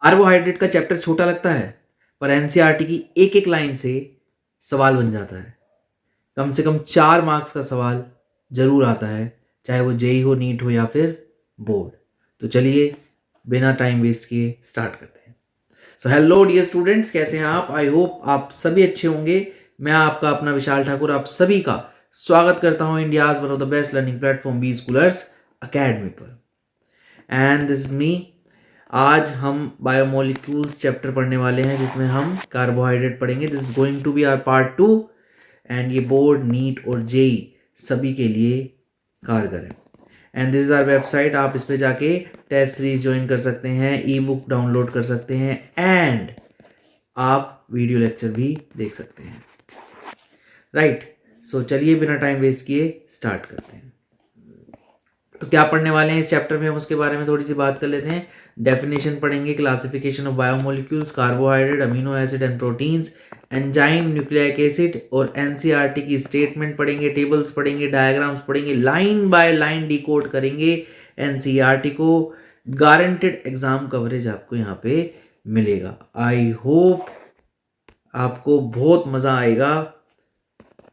Carbohydrate का chapter छोटा लगता है, पर एनसीईआरटी की एक एक लाइन से सवाल बन जाता है। कम से कम 4 मार्क्स का सवाल जरूर आता है, चाहे वो जेई हो, नीट हो या फिर बोर्ड। तो चलिए बिना टाइम वेस्ट किए स्टार्ट करते हैं। सो हेलो डियर स्टूडेंट्स, कैसे हैं आप? आई होप आप सभी अच्छे होंगे। मैं आपका अपना विशाल ठाकुर आप सभी का स्वागत करता हूं India's one of the best learning platform B Schoolers Academy पर। And this is me. आज हम बायोमोलिक्यूल्स चैप्टर पढ़ने वाले हैं, जिसमें हम कार्बोहाइड्रेट पढ़ेंगे। This is going to be our part 2 and ये बोर्ड, नीट और जेई सभी के लिए कारगर है। And this is our website. आप इस पे जाके टेस्ट सीरीज ज्वाइन कर सकते हैं, ई बुक डाउनलोड कर सकते हैं एंड आप वीडियो लेक्चर भी देख सकते हैं। राइट, सो चलिए बिना टाइम वेस्ट किए स्टार्ट करते हैं। तो क्या पढ़ने वाले हैं इस चैप्टर में, हम उसके बारे में थोड़ी सी बात कर लेते हैं। डेफिनेशन पढ़ेंगे, classification of biomolecules, carbohydrate, amino acid and proteins, enzyme, nucleic acid और एनसीईआरटी की स्टेटमेंट पढ़ेंगे, टेबल्स पढ़ेंगे, डायग्राम्स पढ़ेंगे, लाइन बाय लाइन डिकोड करेंगे एनसीईआरटी को। गारंटेड एग्जाम कवरेज आपको यहाँ पे मिलेगा। आई होप आपको बहुत मजा आएगा,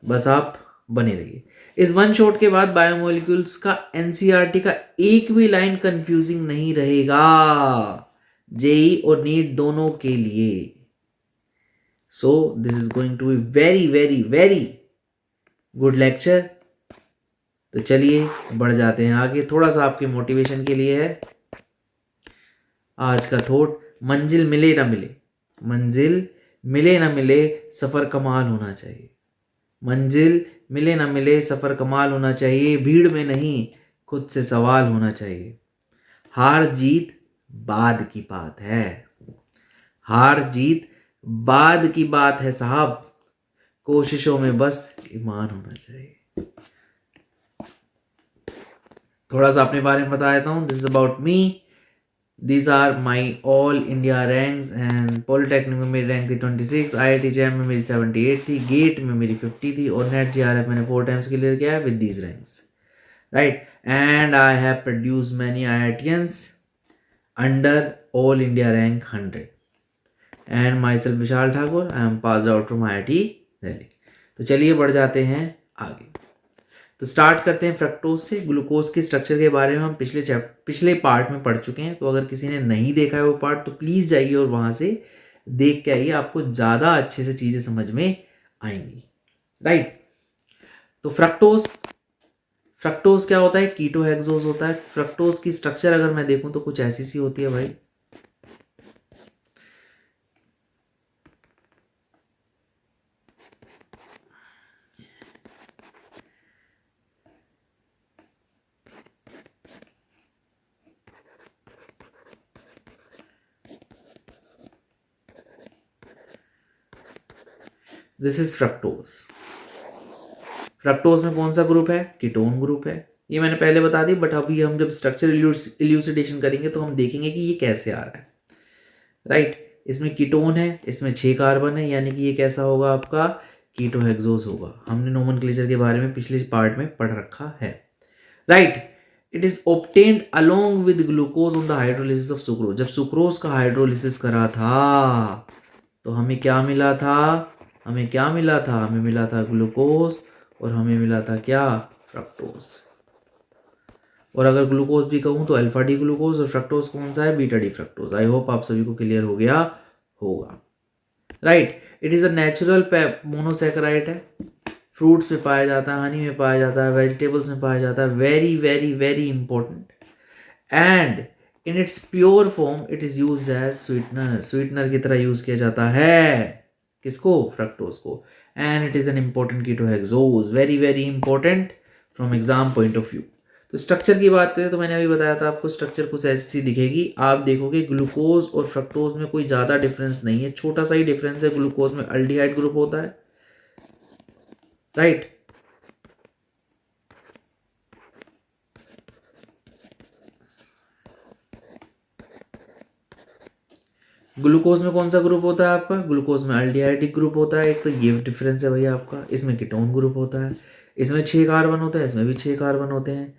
बस आप बने रहिए। इस वन शॉट के बाद बायोमोलिक्यूल्स का एनसीईआरटी का एक भी लाइन कंफ्यूजिंग नहीं रहेगा, जेई और नीट दोनों के लिए। So this is going to be very very very good lecture. तो चलिए बढ़ जाते हैं आगे। थोड़ा सा आपके मोटिवेशन के लिए है आज का थॉट। मंजिल मिले ना मिले, मंजिल मिले ना मिले, सफर कमाल होना चाहिए। मंजिल मिले ना मिले, सफर कमाल होना चाहिए। भीड़ में नहीं, खुद से सवाल होना चाहिए। हार जीत बाद की बात है, हार जीत बाद की बात है साहब। कोशिशों में बस ईमान होना चाहिए। थोड़ा सा अपने बारे में बता देता हूँ। This is about me. These are my all India ranks and polytechnic में मेरी रैंक थी 26, IIT जैम में मेरी 78 थी, गेट में मेरी 50 थी और नेट जीआरएफ मैंने 4 टाइम्स क्लियर किया है with these ranks. Right, and I have produce many IITians under all India rank 100 and my self Vishal Thakur, I am pass out from IIT Delhi. तो चलिए बढ़ जाते हैं आगे। तो स्टार्ट करते हैं फ्रक्टोज से। ग्लूकोज के स्ट्रक्चर के बारे में हम पिछले पार्ट में पढ़ चुके हैं। तो अगर किसी ने नहीं देखा है वो पार्ट, तो प्लीज़ जाइए और वहाँ से देख के आइए, आपको ज़्यादा अच्छे से चीज़ें समझ में आएंगी। राइट, तो फ्रक्टोज क्या होता है? कीटोहेक्सोज होता है। फ्रक्टोज की स्ट्रक्चर अगर मैं देखूँ तो कुछ ऐसी सी होती है भाई। This is fructose. फ्रक्टोज में कौन सा ग्रुप है? कीटोन ग्रुप है। ये मैंने पहले बता दी, बट अभी हम जब स्ट्रक्चर इल्यूसिडेशन करेंगे तो हम देखेंगे कि ये कैसे आ रहा है। राइट, इसमें कीटोन है, इसमें 6 कार्बन है, यानी कि ये कैसा होगा आपका? कीटोहेक्सोज होगा। हमने नोमेनक्लेचर के बारे में पिछले पार्ट में पढ़ रखा है। Right, it is obtained along with glucose on the hydrolysis of sucrose. जब सुक्रोज का हाइड्रोलिसिस करा था तो हमें क्या मिला था? हमें मिला था ग्लूकोज और हमें मिला था क्या? फ्रक्टोज। और अगर ग्लूकोज भी कहूँ तो अल्फा डी ग्लूकोज, और फ्रक्टोज कौन सा है? Beta D fructose. आई होप आप सभी को क्लियर हो गया होगा। Right, it is a natural monosaccharide है। फ्रूट्स में पाया जाता है, हनी में पाया जाता है, वेजिटेबल्स में पाया जाता है। Very very very important. And in its pure form it is used as sweetener. Sweetener की तरह यूज किया जाता है। किसको? फ्रक्टोज को। And it is an important ketohexose, very very important from exam point of view. तो structure की बात करें तो मैंने अभी बताया था आपको, स्ट्रक्चर कुछ ऐसी दिखेगी। आप देखोगे ग्लूकोज और फ्रक्टोज में कोई ज़्यादा डिफरेंस नहीं है, छोटा सा ही डिफरेंस है। ग्लूकोज में अल्डिहाइड ग्रुप होता है। राइट, ग्लूकोज में कौन सा ग्रुप होता है आपका? ग्लूकोज में अल्डिहाइडिक ग्रुप होता है। एक तो ये डिफरेंस है भैया आपका। इसमें कीटोन ग्रुप होता है, इसमें 6 कार्बन होता है, इसमें भी 6 कार्बन होते हैं।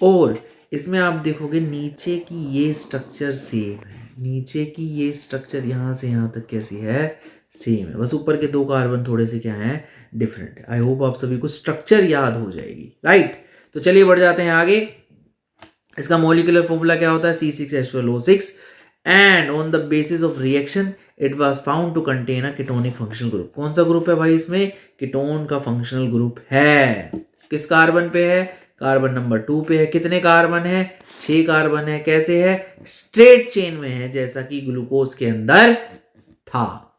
और इसमें आप देखोगे नीचे की ये स्ट्रक्चर सेम है, नीचे की ये स्ट्रक्चर यहाँ से यहाँ तक कैसी है, सेम है, बस ऊपर के 2 कार्बन थोड़े से क्या हैं, डिफरेंट है। आई होप आप सभी को स्ट्रक्चर याद हो जाएगी, राइट। तो चलिए बढ़ जाते हैं आगे। इसका मॉलिक्यूलर फॉर्मूला क्या होता है, C6H12O6 and on the basis of reaction it was found to contain a ketonic functional group. कौन सा ग्रुप है भाई, इसमें कीटोन का फंक्शनल ग्रुप है। किस कार्बन पे है, कार्बन नंबर 2 पे है। कितने कार्बन है, 6 कार्बन है। कैसे है, स्ट्रेट चेन में है, जैसा कि ग्लूकोज के अंदर था।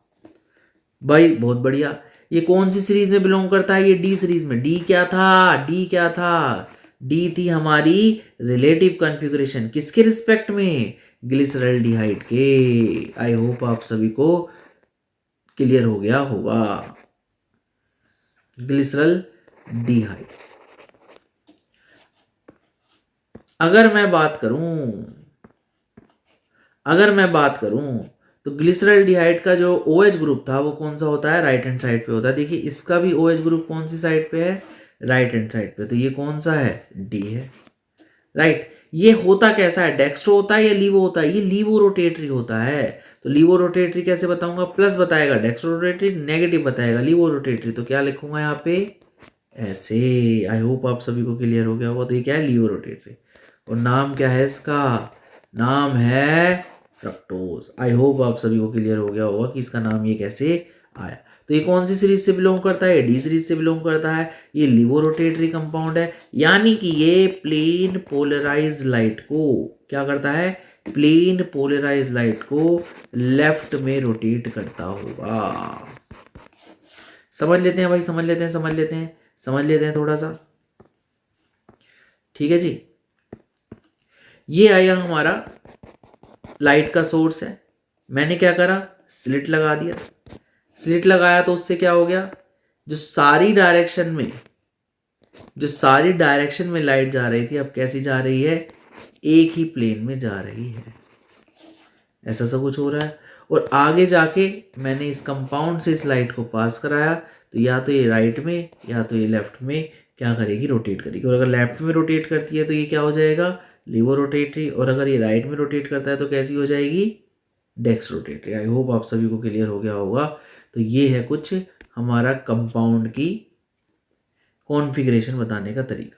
भाई बहुत बढ़िया। ये कौन सी सीरीज में बिलोंग करता है, ये डी सीरीज में। डी क्या था, डी क्या था, डी थी हमारी रिलेटिव कॉन्फ़िगरेशन, किसके रिस्पेक्ट में, ग्लिसरॉल्डिहाइड के। आई होप आप सभी को क्लियर हो गया होगा, ग्लिसरॉल्डिहाइड। अगर मैं बात करूं तो ग्लिसरॉल्डिहाइड का जो OH ग्रुप था वो कौन सा होता है, राइट हैंड साइड पे होता है। देखिए इसका भी OH ग्रुप कौन सी साइड पे है, राइट हैंड साइड पे। तो ये कौन सा है, डी है, राइट। ये होता कैसा है, डेक्स्ट्रो होता है या लीवो होता है, ये लीवो रोटेटरी होता है। तो लीवो रोटेटरी कैसे बताऊंगा, प्लस बताएगा, डेक्स्ट्रो रोटेटरी नेगेटिव बताएगा, लीवो रोटेटरी। तो क्या लिखूंगा यहाँ पे, ऐसे। आई होप आप सभी को क्लियर हो गया होगा। तो ये क्या है, लीवो रोटेटरी, और नाम क्या है इसका, नाम है फ्रक्टोज। आई होप आप सभी को क्लियर हो गया होगा कि इसका नाम ये कैसे आया। तो ये कौन सी सीरीज से बिलोंग करता है, डी सीरीज से बिलोंग करता है। ये लिवोरोटेटरी कंपाउंड है, यानी कि ये प्लेन पोलराइज लाइट को क्या करता है, प्लेन पोलराइज लाइट को लेफ्ट में रोटेट करता होगा। समझ लेते हैं भाई, समझ लेते हैं थोड़ा सा, ठीक है जी। ये आया हमारा लाइट का सोर्स है, मैंने क्या करा, स्लिट लगा दिया। स्लिट लगाया तो उससे क्या हो गया, जो सारी डायरेक्शन में लाइट जा रही थी, अब कैसी जा रही है, एक ही प्लेन में जा रही है। ऐसा सब कुछ हो रहा है। और आगे जाके मैंने इस कंपाउंड से इस लाइट को पास कराया, तो या तो ये राइट में या तो ये लेफ्ट में क्या करेगी, रोटेट करेगी। और अगर लेफ्ट में रोटेट करती है तो ये क्या हो जाएगा, लीवो रोटेटरी। और अगर ये राइट में रोटेट करता है तो कैसी हो जाएगी, डेक्स रोटेटरी। आई होप आप सभी को क्लियर हो गया होगा। तो ये है कुछ हमारा कंपाउंड की कॉन्फ़िगरेशन बताने का तरीका,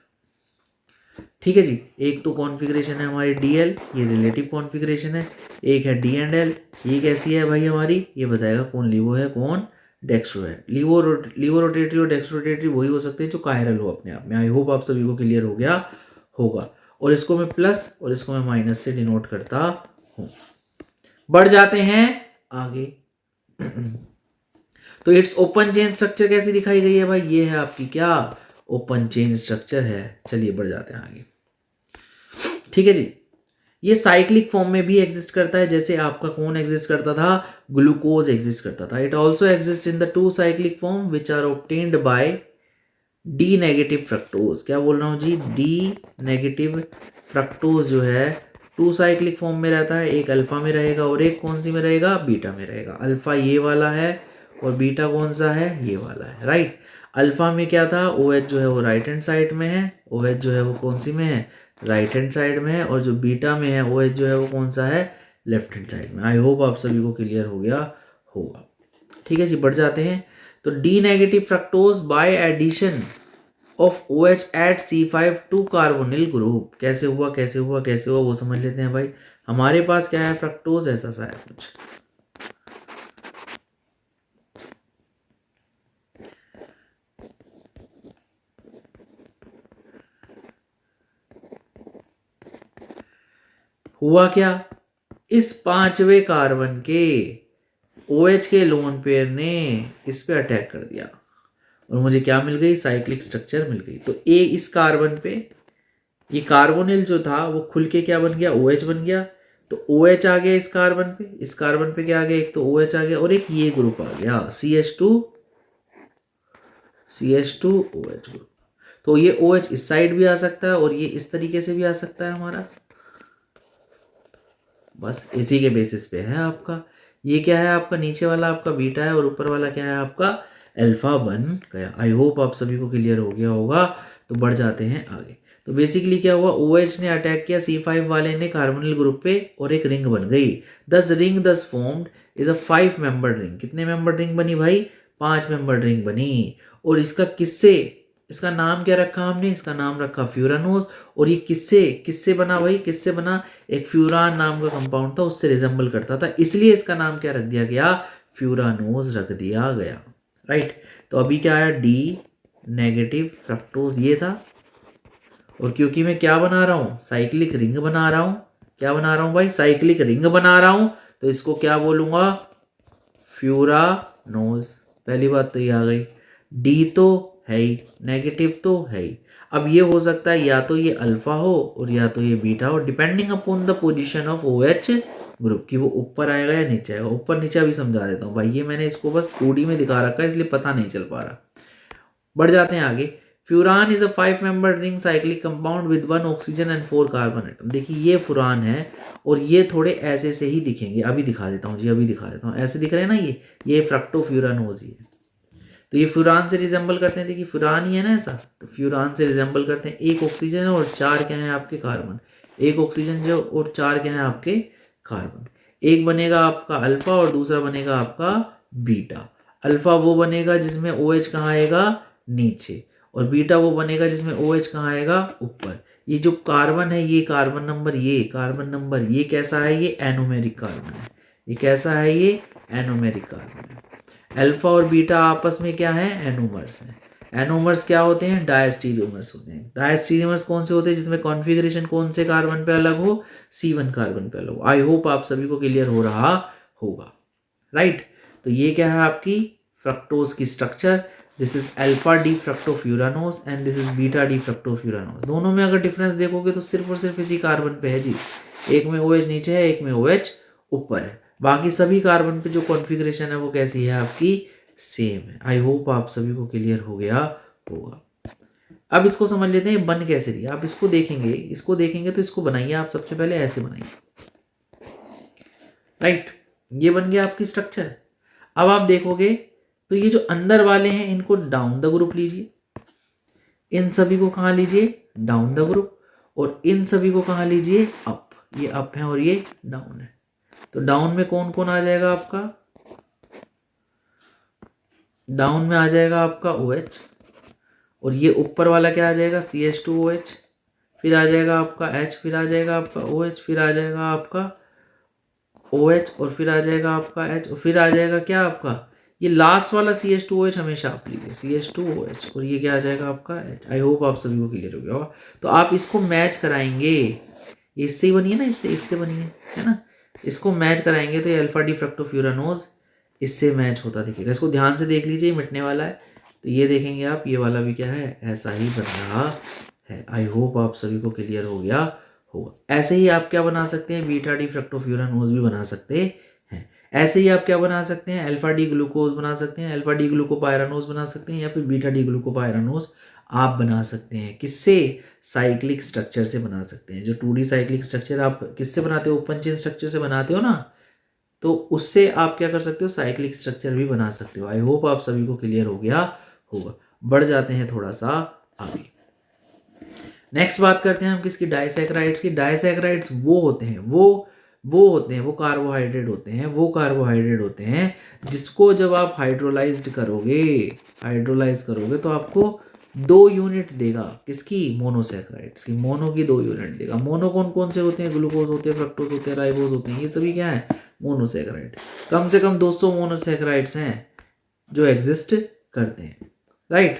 ठीक है जी। एक तो कॉन्फ़िगरेशन है हमारी DL, ये रिलेटिव कॉन्फ़िगरेशन है। एक है D एंड L, ये कैसी है भाई हमारी, ये बताएगा कौन लीवो है कौन डेक्स्ट्रो है। लीवो रोटेटरी और डेक्स्ट्रो रोटेटरी वही हो सकते हैं जो कायरल हो अपने आप में। आई होप आप सभी को क्लियर हो गया होगा। और इसको मैं प्लस और इसको मैं माइनस से डिनोट करता हूं। बढ़ जाते हैं आगे। तो इट्स ओपन चेन स्ट्रक्चर कैसी दिखाई गई है भाई, ये है आपकी क्या, ओपन चेन स्ट्रक्चर है। चलिए बढ़ जाते हैं आगे, ठीक है जी। ये साइक्लिक फॉर्म में भी एग्जिस्ट करता है, जैसे आपका कौन एग्जिस्ट करता था, ग्लूकोज एग्जिस्ट करता था। It also exist in the 2 cyclic form which are obtained by D negative fructose. क्या बोल रहा हूँ जी, डी नेगेटिव फ्रक्टोज जो है 2 साइक्लिक फॉर्म में रहता है, एक अल्फा में रहेगा और एक कौन सी में रहेगा, बीटा में रहेगा। अल्फा ये वाला है और बीटा कौन सा है, ये वाला है, राइट। अल्फा में क्या था, OH जो है वो राइट हैंड साइड में है, OH जो है वो कौन सी में है, राइट हैंड साइड में है। और जो बीटा में है OH जो है वो कौन सा है, लेफ्ट हैंड साइड में। आई होप आप सभी को क्लियर हो गया होगा, ठीक है जी। बढ़ जाते हैं। तो D negative fructose by addition of OH at C5 to carbonyl group कैसे हुआ वो समझ लेते हैं भाई। हमारे पास क्या है, फ्रक्टोज ऐसा सा है कुछ, हुआ क्या, इस 5वें कार्बन के OH के लोन पेयर ने इस पे अटैक कर दिया और मुझे क्या मिल गई, साइक्लिक स्ट्रक्चर मिल गई। तो इस कार्बन पे ये कार्बोनिल जो था वो खुल के क्या बन गया, OH बन गया। तो OH आ गया इस कार्बन पे क्या आ गया, एक तो OH आ गया और एक ये ग्रुप आ गया CH2OH ग्रुप। तो ये OH इस साइड भी आ सकता है और ये इस तरीके से भी आ सकता है हमारा, बस इसी के बेसिस पे है आपका। ये क्या है आपका, नीचे वाला आपका बीटा है और ऊपर वाला क्या है आपका, अल्फा बन गया। आई होप आप सभी को क्लियर हो गया होगा। तो बढ़ जाते हैं आगे। तो तो बेसिकली क्या हुआ, OH ने अटैक किया C5 वाले ने कार्बोनिल ग्रुप पे और एक रिंग बन गई। दस रिंग दस formed is a 5 membered ring. कितने मेंबर्ड रिंग बनी भाई, 5 मेंबर्ड रिंग बनी। और इसका नाम क्या रखा हमने, इसका नाम रखा फ्यूरानोज। और ये किससे बना भाई, किससे बना, एक फ्यूरान नाम का कंपाउंड था उससे रिजेंबल करता था, इसलिए इसका नाम क्या रख दिया गया, फ्यूरानोज रख दिया गया। राइट, तो अभी क्या आया, डी नेगेटिव फ्रक्टोज ये था। और क्योंकि मैं क्या बना रहा हूँ, साइक्लिक रिंग बना रहा हूँ, क्या बना रहा हूँ भाई, साइक्लिक रिंग बना रहा हूँ, तो इसको क्या बोलूंगा, फ्यूरानोज। पहली बात तो ये आ गई, डी तो है ही, नेगेटिव तो है ही। अब ये हो सकता है या तो ये अल्फा हो और या तो ये बीटा हो, depending upon the position of OH group की, वो ऊपर आएगा या नीचे आएगा। ऊपर नीचे अभी समझा देता हूँ भाई, ये मैंने इसको बस 2D में दिखा रखा है इसलिए पता नहीं चल पा रहा। बढ़ जाते हैं आगे। Furan is a 5 membered ring cyclic compound with 1 oxygen and 4 carbon atom. देखिए ये फुरान है और ये थोड़े ऐसे से ही दिखेंगे, अभी दिखा देता हूँ जी, अभी दिखा देता हूँ। ऐसे दिख रहे हैं ना, ये फ्रक्टोफ्यूरानोज ही है। तो ये फ्यूरान से रिजेंबल करते हैं, देखिए फ्यूरान ही है ना ऐसा, तो फ्यूरान से रिजेंबल करते हैं। 1 ऑक्सीजन है और 4 क्या है आपके कार्बन, 1 ऑक्सीजन जो और 4 क्या है आपके कार्बन। एक बनेगा आपका अल्फा और दूसरा बनेगा आपका बीटा। अल्फा वो बनेगा जिसमें OH कहाँ आएगा, नीचे, और बीटा वो बनेगा जिसमें OH कहाँ आएगा, ऊपर। ये जो कार्बन है, ये कार्बन नंबर ये कैसा है, ये एनोमेरिक कार्बन है। ये कैसा है, ये एनोमेरिक कार्बन है। अल्फा और बीटा आपस में क्या है, एनोमर्स है। एनोमर्स क्या होते हैं, डायस्टीरियोमर्स होते हैं। डायस्टीरियोमर्स कौन से होते हैं, जिसमें कॉन्फ़िगरेशन कौन से कार्बन पे अलग हो, C1 कार्बन पे अलग हो। आई होप आप सभी को क्लियर हो रहा होगा। राइट, तो ये क्या है आपकी फ्रक्टोज की structure. This is alpha D फ्रक्टोफ्यूरानोज and this is beta D फ्रक्टोफ्यूरानोज। दोनों में अगर डिफरेंस देखोगे तो सिर्फ और सिर्फ इसी कार्बन पे है जी, एक में OH नीचे है, एक में OH ऊपर है। बाकी सभी कार्बन पे जो कॉन्फ़िगरेशन है वो कैसी है आपकी, सेम है। आई होप आप सभी को क्लियर हो गया होगा। अब इसको समझ लेते हैं बन कैसे रही। आप इसको देखेंगे तो इसको बनाइए आप सबसे पहले ऐसे बनाइए। राइट, ये बन गया आपकी स्ट्रक्चर। अब आप देखोगे तो ये जो अंदर वाले हैं इनको डाउन द ग्रुप लीजिए, इन सभी को कहाँ लीजिए, डाउन द ग्रुप, और इन सभी को कहाँ लीजिए, अप। ये अप है और ये डाउन है। तो डाउन में कौन कौन आ जाएगा आपका, डाउन में आ जाएगा आपका OH, और ये ऊपर वाला क्या आ जाएगा, CH2OH, फिर आ जाएगा आपका H, फिर आ जाएगा आपका OH, फिर आ जाएगा आपका OH, और फिर आ जाएगा आपका H, और फिर आ जाएगा क्या आपका, ये लास्ट वाला CH2OH हमेशा आप लीजिए, CH2OH, और ये क्या आ जाएगा आपका H। आई होप आप सभी को क्लियर हो गया होगा। तो आप इसको मैच कराएंगे, ये इससे ही बनी है ना, इससे बनी है ना, इसको मैच कराएंगे तो ये अल्फा डी फ्रक्टोफ्यूरानोज इससे मैच होता दिखेगा। इसको ध्यान से देख लीजिए, मिटने वाला है, तो ये देखेंगे आप, ये वाला भी क्या है, ऐसा ही बन रहा है। आई होप आप सभी को क्लियर हो गया होगा। ऐसे ही आप क्या बना सकते हैं, बीटा डी फ्रक्टोफ्यूरानोज भी बना सकते हैं। ऐसे ही आप क्या बना सकते हैं, अल्फा डी ग्लूकोज बना सकते हैं, अल्फा डी ग्लूकोपायरानोज बना सकते हैं, या फिर बीटा डी ग्लूकोपायरानोज आप बना सकते हैं। किससे, साइक्लिक स्ट्रक्चर से बना सकते हैं। जो 2D साइक्लिक स्ट्रक्चर आप किससे बनाते हो, ओपन चेन स्ट्रक्चर से बनाते हो ना, तो उससे आप क्या कर सकते हो, साइक्लिक स्ट्रक्चर भी बना सकते हो। आई होप आप सभी को क्लियर हो गया होगा। बढ़ जाते हैं थोड़ा सा आगे। नेक्स्ट बात करते हैं हम किसकी, डाइसैकराइड्स की। डाइसैकराइड्स वो होते हैं, वो कार्बोहाइड्रेट होते हैं जिसको जब आप हाइड्रोलाइज करोगे तो आपको 2 यूनिट देगा। किसकी, मोनोसैकराइड्स की। मोनो की 2 यूनिट देगा। मोनो कौन कौन से होते हैं, ग्लूकोज होते हैं, फ्रक्टोज होते हैं, राइबोज होते हैं, ये सभी क्या है, मोनोसैकराइड। कम से कम 200 मोनोसैकराइड्स हैं जो एग्जिस्ट करते हैं। राइट,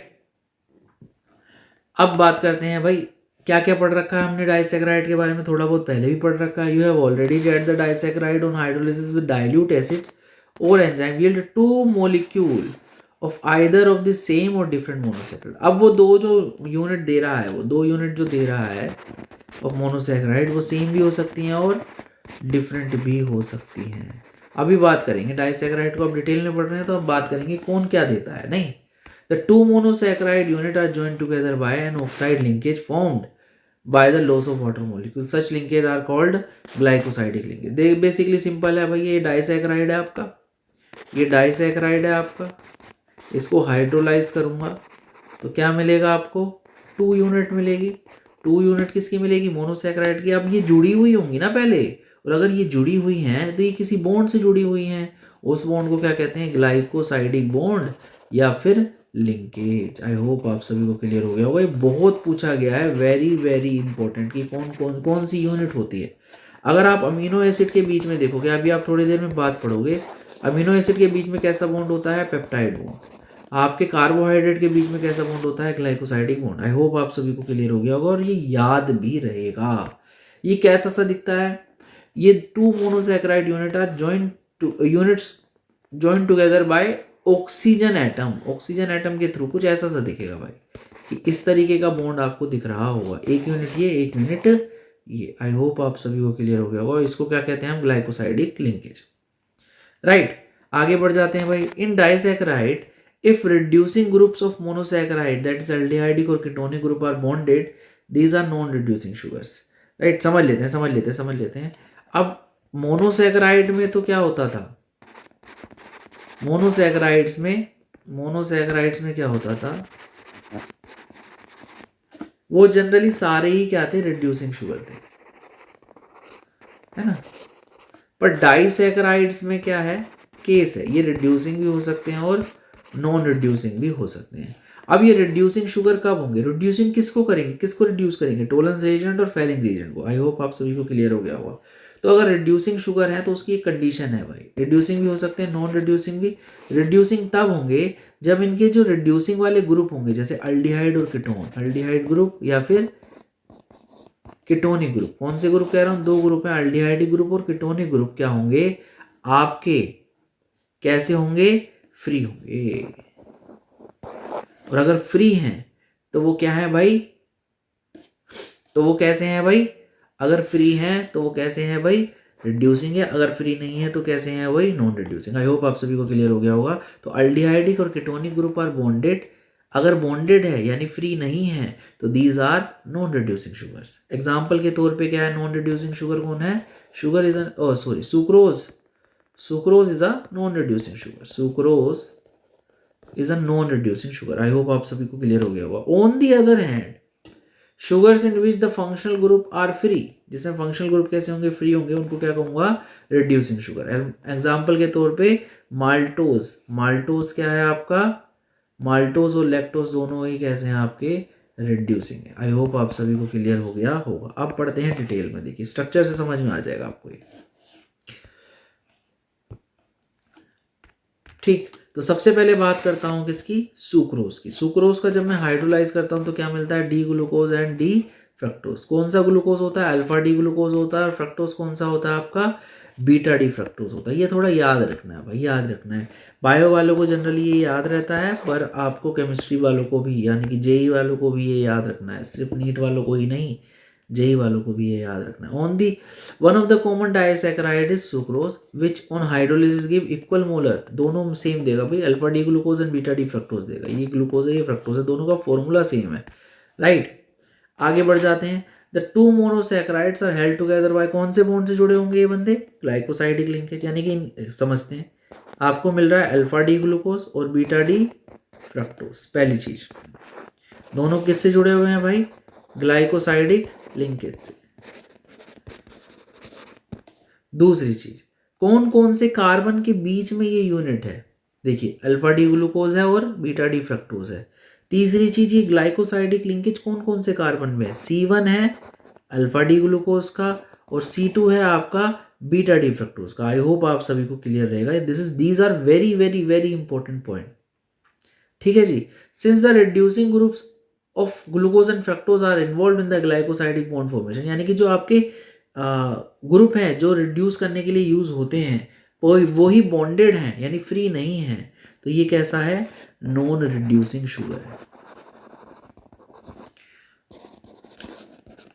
अब बात करते हैं भाई क्या क्या पढ़ रखा है हमने डाइसैकराइड के बारे में, थोड़ा बहुत पहले भी पढ़ रखा है। You have already read the disaccharide on hydrolysis with dilute acids और enzyme yield 2 molecule of either of the same और डिफरेंट मोनोसैकराइड। अब वो 2 जो यूनिट दे रहा है, वो 2 यूनिट जो दे रहा है ऑफ मोनोसैकराइड, वो सेम भी हो सकती हैं और डिफरेंट भी हो सकती हैं। अभी बात करेंगे डाइसैकराइड को, अब डिटेल में पढ़ रहे हैं तो अब बात करेंगे कौन क्या देता है। नहीं, the 2 monosaccharide unit are joined together by an oxide linkage formed by the loss of water molecule. Such linkage are called glycosidic linkage. देख बेसिकली सिंपल है भाई, ये डाइसैकराइड है आपका, ये डाइसैकराइड है आपका। इसको हाइड्रोलाइज करूंगा तो क्या मिलेगा आपको, 2 यूनिट मिलेगी। 2 यूनिट किसकी मिलेगी, मोनोसैकेराइड की। अब ये जुड़ी हुई होंगी ना पहले, और अगर ये जुड़ी हुई हैं तो ये किसी बॉन्ड से जुड़ी हुई हैं, उस बॉन्ड को क्या कहते हैं, ग्लाइकोसाइडिक बॉन्ड या फिर लिंकेज। आई होप आप सभी को क्लियर हो गया होगा। ये बहुत पूछा गया है, वेरी वेरी इंपॉर्टेंट, कि कौन कौन कौन सी यूनिट होती है। अगर आप अमीनो एसिड के बीच में देखोगे, अभी आप थोड़ी देर में बात पढ़ोगे, अमीनो एसिड के बीच में कैसा बॉन्ड होता है, पेप्टाइड बॉन्ड। आपके कार्बोहाइड्रेट के बीच में कैसा बॉन्ड होता है, ग्लाइकोसाइडिक बॉन्ड। आई होप आप सभी को क्लियर हो गया होगा और ये याद भी रहेगा। ये कैसा सा दिखता है, ये 2 monosaccharide unit or units join together by oxygen atom. Oxygen atom के थ्रू कुछ ऐसा सा दिखेगा भाई, कि इस तरीके का बॉन्ड आपको दिख रहा होगा, एक यूनिट ये, एक यूनिट ये। आई होप आप सभी को क्लियर हो गया होगा। इसको क्या कहते हैं हम, ग्लाइकोसाइडिक लिंकेज। राइट, आगे बढ़ जाते हैं भाई। इन disaccharide if reducing groups of monosaccharide, that is aldehydic or ketonic group, are bonded, these are non reducing sugars. Right, समझ लेते हैं। अब मोनोसैकेराइड में तो क्या होता था, मोनोसैकेराइड्स में क्या होता था, वो जनरली सारे ही क्या थे, रिड्यूसिंग शुगर थे, है ना। पर डाइसैकेराइड्स में क्या है, केस है, ये रिड्यूसिंग भी हो सकते हैं और नॉन रिड्यूसिंग भी हो सकते हैं। अब ये रिड्यूसिंग शुगर कब होंगे, रिड्यूसिंग किसको करेंगे, किसको रिड्यूस करेंगे, टोलेंस एजेंट और फेलिंग एजेंट को। आई होप आप सभी को क्लियर हो गया होगा। तो अगर रिड्यूसिंग शुगर है तो उसकी एक कंडीशन है भाई, रिड्यूसिंग भी हो सकते हैं, नॉन रिड्यूसिंग भी। रिड्यूसिंग तब होंगे जब इनके जो रिड्यूसिंग वाले ग्रुप होंगे, जैसे अल्डिहाइड और कीटोन, अल्डिहाइड ग्रुप या फिर कीटोनिक ग्रुप। कौन से ग्रुप कह रहा हूँ, 2 ग्रुप है, अल्डिहाइडिक ग्रुप और कीटोनिक ग्रुप। क्या होंगे आपके, कैसे होंगे, फ्री होंगे। और अगर फ्री हैं तो वो क्या है भाई, तो वो कैसे हैं भाई, अगर फ्री हैं तो वो कैसे हैं भाई, रिड्यूसिंग है। अगर फ्री नहीं है तो कैसे हैं भाई, नॉन रिड्यूसिंग। आई होप आप सभी को क्लियर हो गया होगा। तो अल्डिहाइडिक और कीटोनिक ग्रुप आर बॉन्डेड, अगर बॉन्डेड है यानी फ्री नहीं है तो these are non reducing sugars. Example के तौर पे क्या है, नॉन रिड्यूसिंग शुगर कौन है, sugar is sucrose. Sucrose is a non reducing sugar, sucrose is a non reducing sugar. I hope आप सभी को क्लियर हो गया होगा। On the other hand sugars in which the functional group are free, जिसमें functional group कैसे होंगे, free होंगे, उनको क्या कहूंगा, रिड्यूसिंग शुगर। एग्जाम्पल के तौर पे माल्टोज, माल्टोज क्या है आपका, माल्टोज और लैक्टोज दोनों ही कैसे हैं आपके, रिड्यूसिंग है। आई होप आप सभी को क्लियर हो गया होगा। अब पढ़ते हैं डिटेल में, देखिए स्ट्रक्चर से समझ में आ जाएगा आपको ये। ठीक, तो सबसे पहले बात करता हूं किसकी, सुक्रोज की। सुक्रोज का जब मैं हाइड्रोलाइज करता हूं तो क्या मिलता है, D glucose and D fructose. कौन सा ग्लूकोज होता है, अल्फा डी ग्लूकोज होता है, और फ्रक्टोज कौन सा होता है आपका, बीटा डी फ्रक्टोज होता है। ये थोड़ा याद रखना है भाई, याद रखना है। बायो वालों को जनरली ये याद रहता है, पर आपको केमिस्ट्री वालों को भी, यानी कि जेई वालों को भी ये याद रखना है, सिर्फ नीट वालों को ही नहीं, जेई वालों को भी ये याद रखना है। On the one of the common disaccharide is sucrose which on hydrolysis give equal molar, दोनों सेम देगा भाई, alpha D glucose and beta D fructose देगा। ये ग्लूकोज है, ये फ्रक्टोज है, दोनों का फॉर्मूला सेम है। राइट, आगे बढ़ जाते हैं। The 2 monosaccharides are held together by, कौन से बॉन्ड से जुड़े होंगे ये बंदे, ग्लाइकोसाइडिक लिंकेज। यानी कि समझते हैं, आपको मिल रहा है अल्फा डी ग्लूकोज और बीटा डी फ्रक्टोज। पहली चीज, दोनों किससे जुड़े हुए हैं भाई, ग्लाइकोसाइडिक लिंकेज से। दूसरी चीज, कौन कौन से कार्बन के बीच में ये यूनिट है, देखिए अल्फा डी ग्लूकोज है और बीटा डी फ्रक्टोज है। तीसरी चीज, ये ग्लाइकोसाइडिक लिंकेज कौन कौन से कार्बन में है, C1 है अल्फा डी ग्लूकोज का और C2 है आपका बीटा डी फ्रक्टोज का। आई होप आप सभी को क्लियर रहेगा। These are very very very important point. ठीक है जी। Since the reducing groups of glucose and fructose are involve in the glycosidic bond formation, यानी कि जो आपके ग्रुप हैं जो रिड्यूस करने के लिए यूज होते हैं वो ही बॉन्डेड हैं, यानी फ्री नहीं है, तो ये कैसा है, नॉन रिड्यूसिंग शुगर है।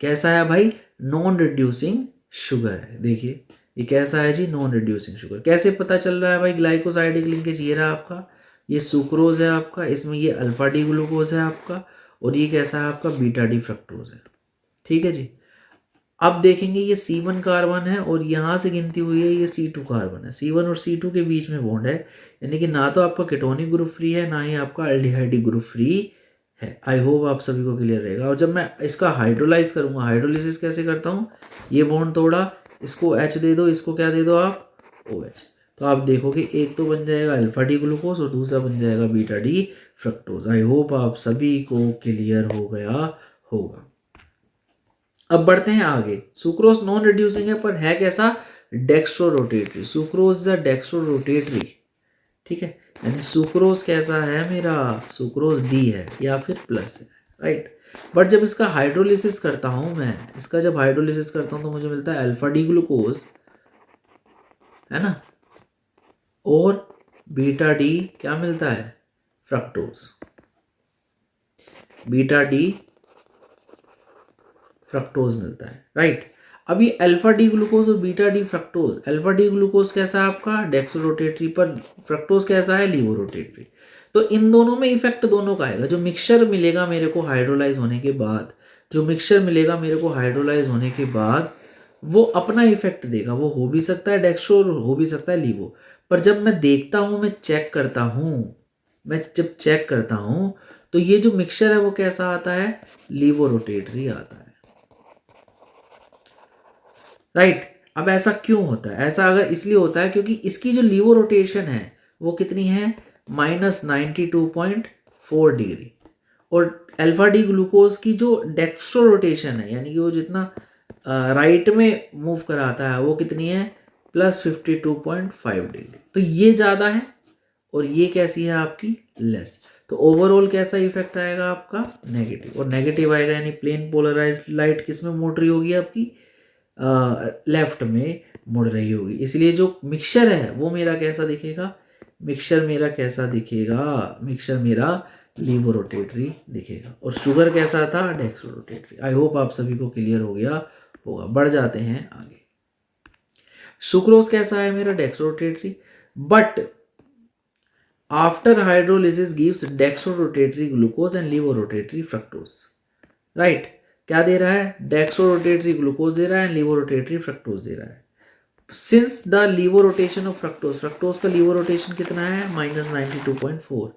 कैसा है भाई, नॉन रिड्यूसिंग शुगर है। देखिए ये कैसा है जी, नॉन रिड्यूसिंग शुगर। कैसे पता चल रहा है भाई, ग्लाइकोसाइडिक लिंकेज ये रहा आपका, ये सुक्रोज है आपका, इसमें ये अल्फा डी ग्लूकोज है आपका, और ये कैसा है आपका, बीटा डी फ्रक्टोज है। ठीक है जी। अब देखेंगे ये C1 कार्बन है और यहाँ से गिनती हुई है ये C2 कार्बन है। C1 और C2 के बीच में बॉन्ड है, यानी कि ना तो आपका कीटोनिक ग्रुप फ्री है, ना ही आपका अल्डिहाइडिक ग्रुप फ्री है। आई होप आप सभी को क्लियर रहेगा। और जब मैं इसका हाइड्रोलाइज करूँगा, हाइड्रोलिसिस कैसे करता हूँ, ये बॉन्ड तोड़ा, इसको H दे दो, इसको क्या दे दो आप, OH। तो आप देखोगे एक तो बन जाएगा अल्फा डी ग्लूकोज और दूसरा बन जाएगा बीटा डी फ्रक्टोज। आई होप आप सभी को क्लियर हो गया होगा। अब बढ़ते हैं आगे। सुक्रोज नॉन रिड्यूसिंग है, पर है कैसा, dextro rotatory. Sucrose is dextro rotatory, ठीक है। यानी सुक्रोज कैसा है मेरा, सुक्रोज डी है या फिर प्लस है, राइट। बट जब इसका हाइड्रोलिसिस करता हूं मैं, इसका जब हाइड्रोलिसिस करता हूं तो मुझे मिलता है अल्फा डी ग्लूकोज, है ना, और बीटा डी क्या मिलता है, फ्रक्टोज। बीटा डी फ्रक्टोज मिलता है, राइट। अभी अल्फा डी ग्लूकोज और beta D fructose, alpha D glucose कैसा है आपका, डेक्सोरोटेटरी, पर फ्रक्टोज कैसा है, लीवोरोटेटरी। तो इन दोनों में इफेक्ट दोनों का आएगा। जो मिक्सचर मिलेगा मेरे को हाइड्रोलाइज होने के बाद, जो मिक्सचर मिलेगा मेरे को हाइड्रोलाइज होने के बाद, वो अपना इफेक्ट देगा। वो हो भी सकता है डेक्स्ट्रो, हो भी सकता है लीवो। पर जब मैं देखता हूँ, मैं चेक करता हूँ, मैं जब चेक करता हूँ तो ये जो मिक्सचर है वो कैसा आता है, लीवोरोटेटरी आता है, राइट। अब ऐसा क्यों होता है, ऐसा अगर इसलिए होता है क्योंकि इसकी जो लीवो रोटेशन है वो कितनी है, -92.4 डिग्री। और अल्फा डी ग्लूकोज की जो डेक्स्ट्रो रोटेशन है, यानी कि वो जितना राइट में मूव कराता है, वो कितनी है, +52.5 डिग्री। तो ये ज़्यादा है और ये कैसी है आपकी, लेस। तो ओवरऑल कैसा इफेक्ट आएगा आपका, नेगेटिव। और नेगेटिव आएगा यानी प्लेन पोलराइज्ड लाइट किस में मोड़ रही होगी आपकी, लेफ्ट में मुड़ रही होगी। इसलिए जो मिक्सचर है वो मेरा कैसा दिखेगा, मिक्सचर मेरा कैसा दिखेगा, मिक्सचर मेरा लीवोरोटेटरी दिखेगा। और शुगर कैसा था, डेक्सोरोटेटरी। आई होप आप सभी को क्लियर हो गया होगा। बढ़ जाते हैं आगे। सुक्रोज कैसा है मेरा, dextrorotatory, but after hydrolysis gives dextrorotatory glucose and laevorotatory fructose, right. क्या दे रहा है, डेक्सोरोटेटरी ग्लूकोज दे रहा है, लीवोरोटेटरी फ्रक्टोज दे रहा है। Since the लीवो rotation of fructose, fructose का लीवो रोटेशन कितना है, -92.4,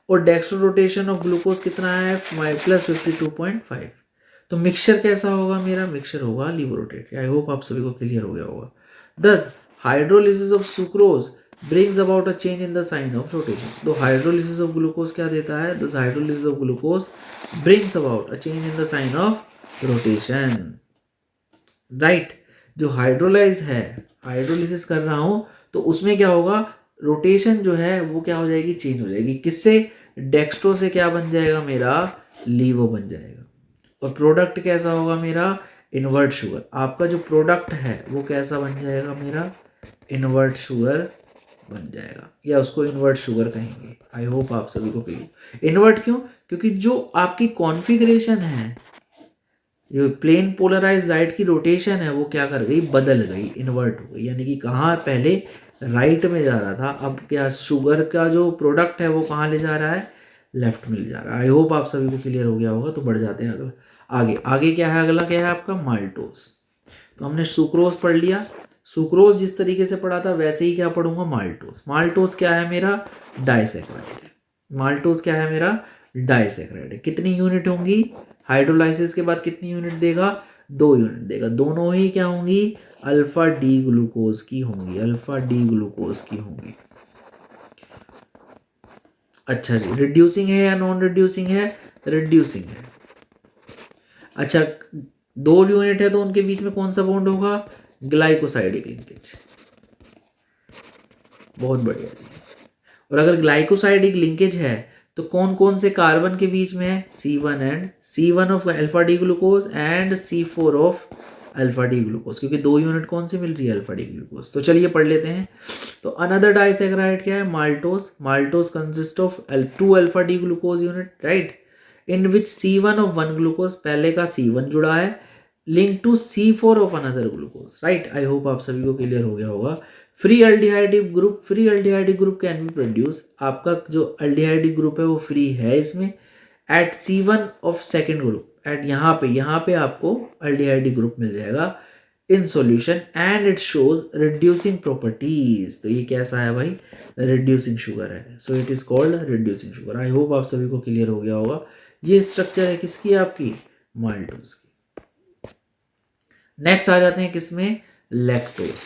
और डेक्स्ट्रो रोटेशन ऑफ ग्लूकोज कितना है, +52.5। तो मिक्सचर कैसा होगा मेरा, मिक्सचर होगा लीवो रोटेटरी। आई होप आप सभी को क्लियर हो गया होगा। दस hydrolysis of sucrose brings about a change in the sign of rotation। तो हाइड्रोलिसिस ऑफ ग्लूकोज क्या देता है, दस hydrolysis of glucose brings about a change in the sign of rotation, right. जो हाइड्रोलाइज है, हाइड्रोलिसिस कर रहा हूं तो उसमें क्या होगा, रोटेशन जो है वो क्या हो जाएगी, चेंज हो जाएगी। किससे, डेक्स्ट्रो से क्या बन जाएगा मेरा, लीवो बन जाएगा। और प्रोडक्ट कैसा होगा मेरा, इन्वर्ट शुगर। आपका जो प्रोडक्ट है वो कैसा बन जाएगा मेरा, इन्वर्ट शुगर बन जाएगा, या उसको इन्वर्ट शुगर कहेंगे। आई होप आप सभी को क्लियर। इन्वर्ट क्यों, क्योंकि जो आपकी कॉन्फ़िगरेशन है, जो प्लेन पोलराइज लाइट की रोटेशन है वो क्या कर गई, बदल गई, इन्वर्ट हो गई। यानी कि कहाँ पहले राइट में जा रहा था, अब क्या शुगर का जो प्रोडक्ट है वो कहाँ ले जा रहा है, लेफ्ट में ले जा रहा है। आई होप आप सभी को क्लियर हो गया होगा। तो बढ़ जाते हैं अगला, आगे। आगे क्या है, अगला क्या है आपका, माल्टोज। तो हमने सुक्रोज पढ़ लिया। सुक्रोज जिस तरीके से पढ़ा था वैसे ही क्या पढ़ूंगा, माल्टोज। माल्टोज क्या है मेरा, डाइसैकराइड। माल्टोज क्या है मेरा, डाइसैकराइड। कितनी यूनिट होंगी, हाइड्रोलाइसिस के बाद कितनी यूनिट देगा, 2 यूनिट देगा। दोनों ही क्या होंगी, अल्फा डी ग्लूकोज की होंगी, अल्फा डी ग्लूकोज की होंगी। अच्छा जी, रिड्यूसिंग है या नॉन रिड्यूसिंग है, रिड्यूसिंग है। अच्छा, 2 यूनिट है तो उनके बीच में कौन सा बॉन्ड होगा, ग्लाइकोसाइडिक लिंकेज। बहुत बढ़िया जी। और अगर ग्लाइकोसाइडिक लिंकेज है तो कौन कौन से कार्बन के बीच में है, C1 and C1 of alpha D glucose and C4 of alpha D glucose, क्योंकि 2 यूनिट कौन से मिल रही है, अल्फा डी ग्लूकोज। तो चलिए पढ़ लेते हैं। तो अनदर डाइसैकराइड क्या है, maltose. Maltose consist of 2 alpha D glucose unit, right, in which C1 of 1 glucose, पहले का C1 जुड़ा है, link to C4 of another glucose, right. I hope आप सभी को क्लियर हो गया होगा। Free aldehyde group, free aldehyde group can be produce. आपका जो अल्डिहाइड ग्रुप है वो फ्री है इसमें, at C1 of second group, at यहाँ पे आपको अल्डिहाइड ग्रुप मिल जाएगा in solution, and it shows reducing properties. तो ये कैसा है भाई, रिड्यूसिंग शुगर है। So it is called reducing sugar. I hope आप सभी को क्लियर हो गया होगा। ये स्ट्रक्चर है किसकी, आपकी माल्टोज की। नेक्स्ट आ जाते हैं किसमें, lactose.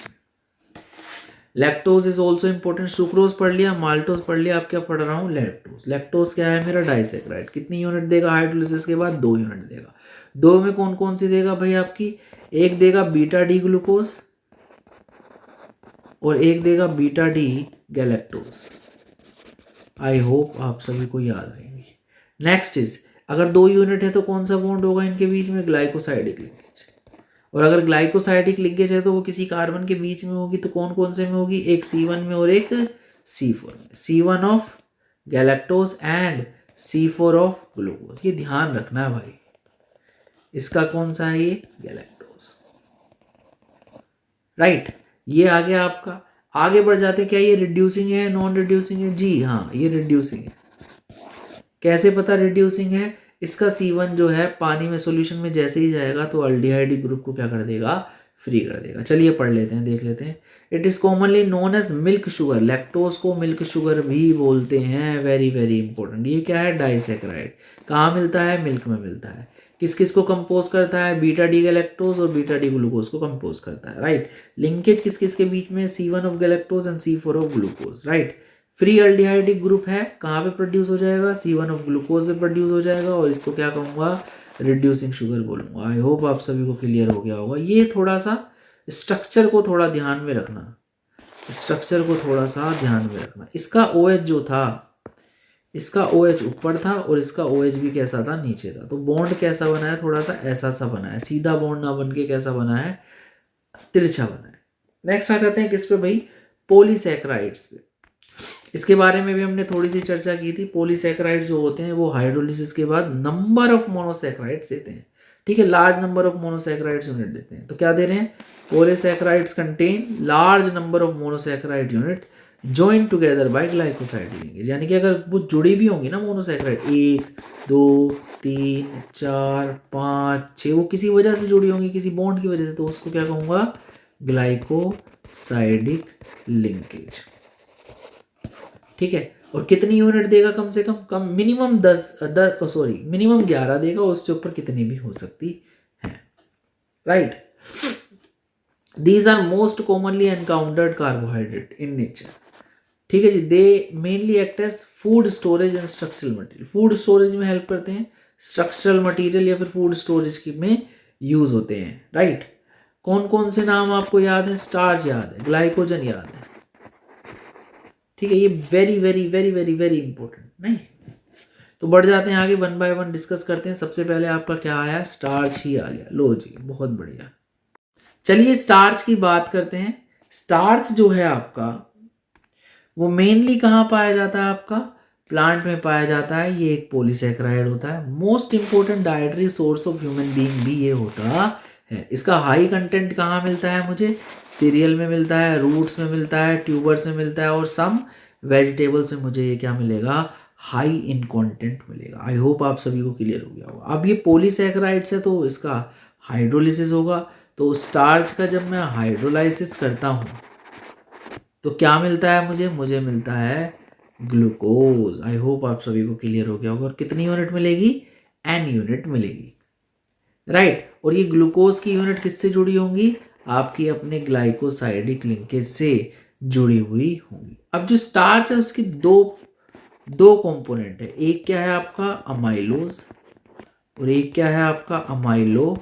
Lactose is also important. Sucrose पढ़ लिया, माल्टोज पढ़ लिया, आप क्या पढ़ रहा हूँ, लैक्टोज। लैक्टोज क्या है मेरा, डाइसेक्राइड। कितनी यूनिट देगा हाइड्रोलिसिस के बाद, 2 यूनिट देगा। 2 में कौन कौन सी देगा भाई आपकी, एक देगा बीटा डी ग्लूकोज और एक देगा बीटा डी गैलेक्टोज। आई होप आप सभी को याद रहेंगी। नेक्स्ट इज, अगर 2 यूनिट है तो कौन सा बॉन्ड होगा इनके बीच में, ग्लाइकोसाइडिक लिंकेज। और अगर ग्लाइकोसाइडिक लिंकेज है तो वो किसी कार्बन के बीच में होगी, तो कौन कौन से में होगी, एक C1 में और एक C4 में। C1 of galactose and C4 of glucose. ये ध्यान रखना है भाई, इसका कौन सा है, ये गैलेक्टोज, राइट। ये आ गया आपका। आगे बढ़ जाते, क्या ये रिड्यूसिंग है, नॉन रिड्यूसिंग है, जी हाँ ये रिड्यूसिंग है। कैसे पता रिड्यूसिंग है, इसका C1 जो है पानी में सॉल्यूशन में जैसे ही जाएगा तो अल्डिहाइड ग्रुप को क्या कर देगा, फ्री कर देगा। चलिए पढ़ लेते हैं, देख लेते हैं। It is commonly known as milk sugar. Lactose को मिल्क शुगर भी बोलते हैं, वेरी वेरी इंपॉर्टेंट। ये क्या है, डाइसेक्राइड। कहाँ मिलता है, मिल्क में मिलता है। किस किस को कंपोज करता है, बीटा डी गैलेक्टोज और बीटा डी ग्लूकोज को कंपोज करता है, राइट। लिंकेज किस किस के बीच में, C1 of galactose and C4 of glucose, right. Free aldehydic group है, कहाँ पे प्रोड्यूस हो जाएगा, C1 ऑफ ग्लूकोज पे प्रोड्यूस हो जाएगा और इसको क्या कहूँगा, रिड्यूसिंग शुगर बोलूँगा। आई होप आप सभी को क्लियर हो गया होगा। ये थोड़ा सा स्ट्रक्चर को थोड़ा ध्यान में रखना, स्ट्रक्चर को थोड़ा सा ध्यान में रखना। इसका OH जो था, इसका OH ऊपर था और इसका OH भी कैसा था, नीचे था। तो बॉन्ड कैसा बना है, थोड़ा सा ऐसा सा बना है, सीधा बॉन्ड ना बन के कैसा बना है, तिरछा बना है। नेक्स्ट आ जाते हैं किस पे भाई, पॉलीसैकेराइड्स पे। इसके बारे में भी हमने थोड़ी सी चर्चा की थी। पॉलीसैकेराइड जो होते हैं वो हाइड्रोलिसिस के बाद नंबर ऑफ मोनोसैकेराइड्स देते हैं, ठीक है, large number of monosaccharides unit देते हैं। तो क्या दे रहे हैं, polysaccharides contain large number of monosaccharide unit join together bye glycoside linkage. यानी कि अगर वो जुड़ी भी होंगी ना मोनोसैकेराइड, 1 2 3 4 5 6, वो किसी वजह से जुड़ी होंगी, किसी बॉन्ड की वजह से, तो उसको क्या कहूँगा, ग्लाइकोसाइडिक लिंकेज, ठीक है। और कितनी यूनिट देगा, कम से कम मिनिमम 10 मिनिमम 11 देगा, उससे ऊपर कितनी भी हो सकती है, right. These are most commonly encountered carbohydrate in nature, ठीक है जी। They mainly act as food storage and structural material. Food storage में हेल्प करते हैं, स्ट्रक्चरल मटेरियल या फिर फूड स्टोरेज की में यूज होते हैं, राइट। कौन कौन से नाम आपको याद है, स्टार्च याद है, ग्लाइकोजन याद है, ठीक है। ये very very very very very important, नहीं तो बढ़ जाते हैं आगे, 1 बाय 1 डिस्कस करते हैं। सबसे पहले आपका क्या आया, स्टार्च ही आ गया, लो जी बहुत बढ़िया। चलिए स्टार्च की बात करते हैं। स्टार्च जो है आपका वो मेनली कहाँ पाया जाता है, आपका प्लांट में पाया जाता है। ये एक पॉलीसैकेराइड होता है। Most important dietary source of human being भी ये होता है। इसका हाई कंटेंट कहाँ मिलता है मुझे, सीरियल में मिलता है, रूट्स में मिलता है, ट्यूबर्स में मिलता है और सम वेजिटेबल्स में मुझे ये क्या मिलेगा, हाई इन कंटेंट मिलेगा। आई होप आप सभी को क्लियर हो गया होगा। अब ये पॉलीसैकेराइड्स है तो इसका हाइड्रोलिसिस होगा। तो स्टार्च का जब मैं हाइड्रोलाइसिस करता हूँ तो क्या मिलता है मुझे मिलता है ग्लूकोज। आई होप आप सभी को क्लियर हो गया होगा। और कितनी यूनिट मिलेगी, N यूनिट मिलेगी, राइट। और ये ग्लूकोज की यूनिट किससे जुड़ी होंगी, आपकी अपने ग्लाइकोसाइडिक लिंकेज से जुड़ी हुई होंगी। अब जो स्टार्च है उसकी दो कंपोनेंट है, एक क्या है आपका अमाइलोज और एक क्या है आपका अमाइलो